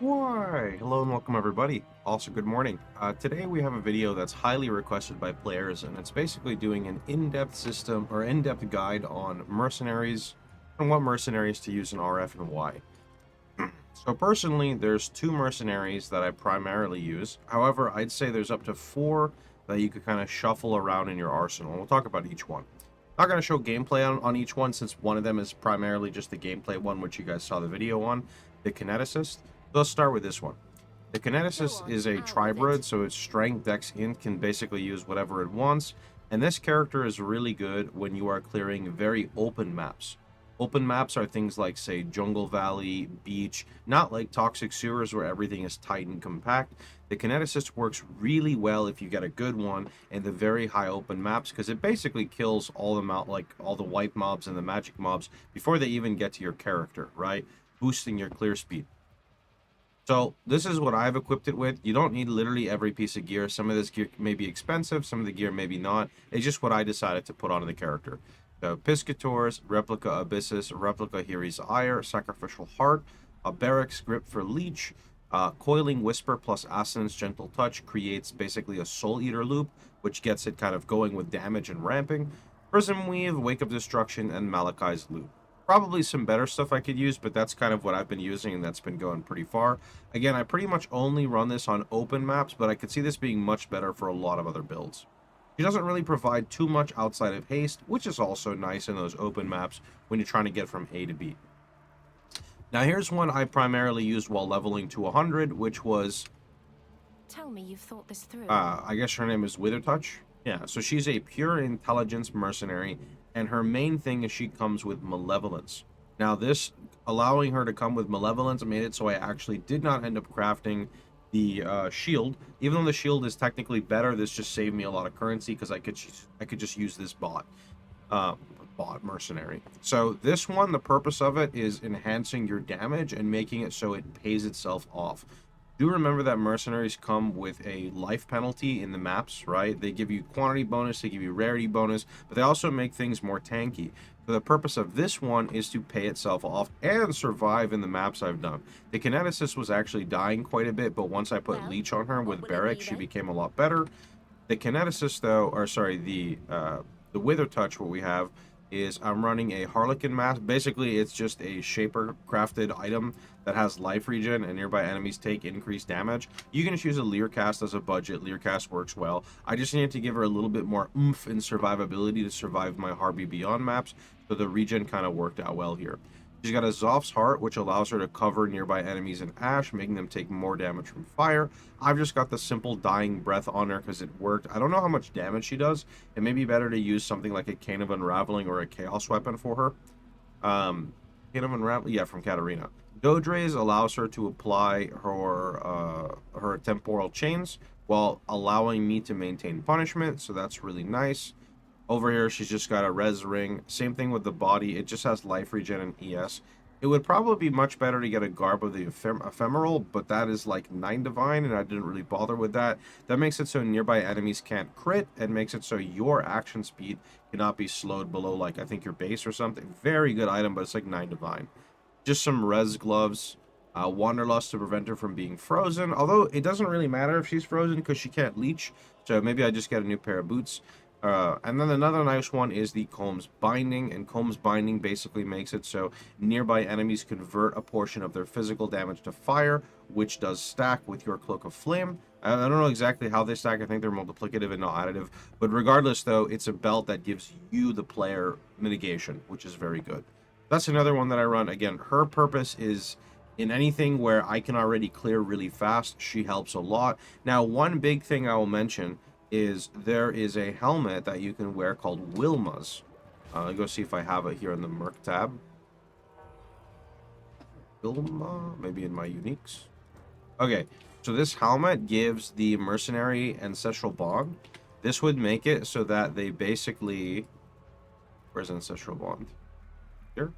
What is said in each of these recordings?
Why? Hello and welcome everybody. Also, good morning. Today we have a video that's highly requested by players, and it's basically doing an in-depth system or in-depth guide on mercenaries and what mercenaries to use in RF and why. So personally, there's two mercenaries that I primarily use. However, I'd say there's up to four that you could kind of shuffle around in your arsenal. We'll talk about each one. Not going to show gameplay on each one since one of them is primarily just the gameplay one, which you guys saw the video on, the Kineticist. Let's start with this one. The Kineticist is a tribrid, so its strength, dex, int can basically use whatever it wants. And this character is really good when you are clearing very open maps. Open maps are things like, say, Jungle Valley, Beach, not like Toxic Sewers where everything is tight and compact. The Kineticist works really well if you get a good one in the very high open maps because it basically kills all the white mobs and the magic mobs before they even get to your character, right? Boosting your clear speed. So this is what I've equipped it with. You don't need literally every piece of gear. Some of this gear may be expensive, some of the gear maybe not. It's just what I decided to put on the character. So Piscators, Replica Abyssus, Replica Hiri's Ire, Sacrificial Heart, a Barracks Grip for Leech, Coiling Whisper plus Assonance Gentle Touch creates basically a Soul Eater loop, which gets it kind of going with damage and ramping. Prism Weave, Wake of Destruction, and Malachi's Loop. Probably some better stuff I could use, but that's kind of what I've been using, and that's been going pretty far. Again, I pretty much only run this on open maps, but I could see this being much better for a lot of other builds. She doesn't really provide too much outside of haste, which is also nice in those open maps when you're trying to get from A to B. Now here's one I primarily used while leveling to 100, which was... Tell me you've thought this through. I guess her name is Withertouch. Yeah, so she's a pure intelligence mercenary, and her main thing is she comes with malevolence. Now this, allowing her to come with malevolence, made it so I actually did not end up crafting the shield. Even though the shield is technically better, this just saved me a lot of currency because I could just use this bot mercenary. So this one, the purpose of it is enhancing your damage and making it so it pays itself off. Do remember that mercenaries come with a life penalty in the maps, right? They give you quantity bonus, they give you rarity bonus, but they also make things more tanky. So the purpose of this one is to pay itself off and survive in the maps I've done. The Kineticist was actually dying quite a bit, but once I put Leech on her with Barrack, she became a lot better. The Kineticist, though, or sorry, the Withertouch, what we have, is I'm running a Harlequin mask. Basically, it's just a Shaper crafted item that has life regen and nearby enemies take increased damage. You can just use a Leercast as a budget. Leercast works well. I just needed to give her a little bit more oomph and survivability to survive my Harby Beyond maps, so the regen kind of worked out well here. She's got a Zoph's Heart, which allows her to cover nearby enemies in ash, making them take more damage from fire. I've just got the simple Dying Breath on her because it worked. I don't know how much damage she does. It may be better to use something like a Cane of Unraveling or a Chaos Weapon for her. Cane of Unraveling, yeah, from Katarina. Dodre's allows her to apply her temporal chains while allowing me to maintain punishment, so that's really nice. Over here, she's just got a res ring. Same thing with the body. It just has life regen and ES. It would probably be much better to get a Garb of the Ephemeral, but that is like 9 Divine, and I didn't really bother with that. That makes it so nearby enemies can't crit, and makes it so your action speed cannot be slowed below, like, I think your base or something. Very good item, but it's like 9 Divine. Just some res gloves. Wanderlust to prevent her from being frozen, although it doesn't really matter if she's frozen because she can't leech, so maybe I just get a new pair of boots. And then another nice one is the Combs Binding, and Combs Binding basically makes it so nearby enemies convert a portion of their physical damage to fire, which does stack with your Cloak of Flame. I don't know exactly how they stack. I think they're multiplicative and not additive, but regardless though, it's a belt that gives you, the player, mitigation, which is very good. That's another one that I run. Again, her purpose is in anything where I can already clear really fast. She helps a lot. Now, one big thing I will mention is there is a helmet that you can wear called Wilma's. I'll go see if I have it here in the Merc tab. Wilma, maybe in my uniques. Okay, so this helmet gives the mercenary ancestral bond. This would make it so that they basically... Where's ancestral bond? Here.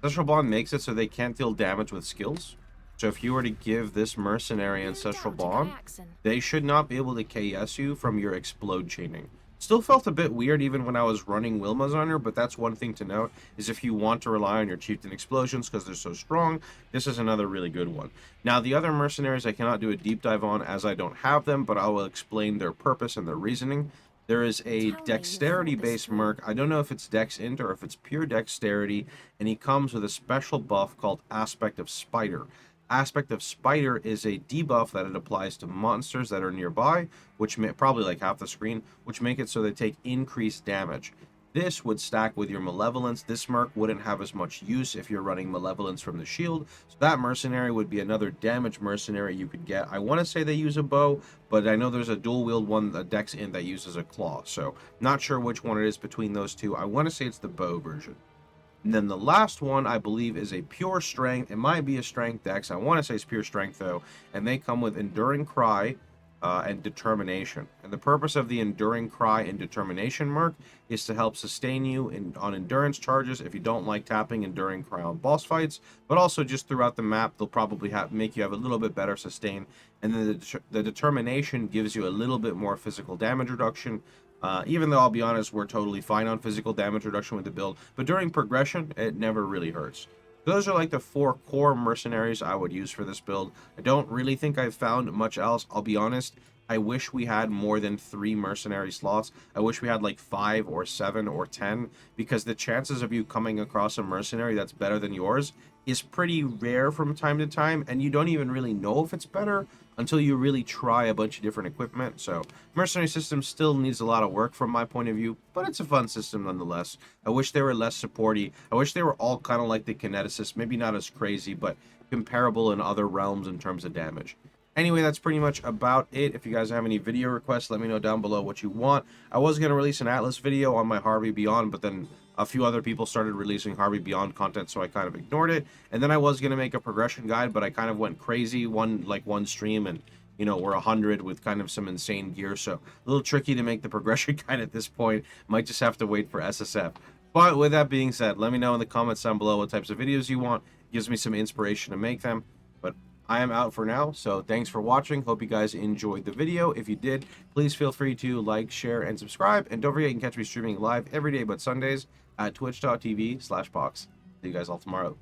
Ancestral bond makes it so they can't deal damage with skills. So if you were to give this mercenary ancestral bond, they should not be able to KS you from your explode chaining. Still felt a bit weird even when I was running Wilma's on her, but that's one thing to note, is if you want to rely on your Chieftain Explosions because they're so strong, this is another really good one. Now, the other mercenaries I cannot do a deep dive on as I don't have them, but I will explain their purpose and their reasoning. There is a Tell me you've thought this dexterity-based through. merc. I don't know if it's dex int or if it's pure dexterity, and he comes with a special buff called Aspect of Spider. Aspect of Spider is a debuff that it applies to monsters that are nearby, which may, probably like half the screen, which make it so they take increased damage. This would stack with your Malevolence. This merc wouldn't have as much use if you're running Malevolence from the shield, so that mercenary would be another damage mercenary you could get. I want to say they use a bow, but I know there's a dual wield one, a dex in, that uses a claw, so not sure which one it is between those two. I want to say it's the bow version. And then the last one, I believe, is a pure strength. It might be a strength dex. I want to say it's pure strength, though. And they come with Enduring Cry and Determination. And the purpose of the Enduring Cry and Determination merc is to help sustain you on endurance charges if you don't like tapping Enduring Cry on boss fights. But also just throughout the map, they'll probably make you have a little bit better sustain. And then the Determination gives you a little bit more physical damage reduction. Even though I'll be honest, we're totally fine on physical damage reduction with the build, but during progression, it never really hurts. Those are like the 4 core mercenaries I would use for this build. I don't really think I've found much else. I'll be honest, I wish we had more than 3 mercenary slots. I wish we had like 5 or 7 or 10, because the chances of you coming across a mercenary that's better than yours is pretty rare from time to time, and you don't even really know if it's better until you really try a bunch of different equipment. So mercenary system still needs a lot of work from my point of view, but it's a fun system nonetheless. I wish they were less supporty. I wish they were all kind of like the Kineticist, maybe not as crazy, but comparable in other realms in terms of damage. Anyway, that's pretty much about it. If you guys have any video requests, let me know down below what you want. I was going to release an Atlas video on my Harvey Beyond, but then a few other people started releasing Harvey Beyond content, so I kind of ignored it. And then I was going to make a progression guide, but I kind of went crazy one stream, and you know, we're 100 with kind of some insane gear, so a little tricky to make the progression guide at this point. Might just have to wait for SSF. But with that being said, let me know in the comments down below what types of videos you want. It gives me some inspiration to make them. But I am out for now, so thanks for watching. Hope you guys enjoyed the video. If you did, please feel free to like, share, and subscribe. And don't forget, you can catch me streaming live every day but Sundays at twitch.tv/Pohx. See you guys all tomorrow.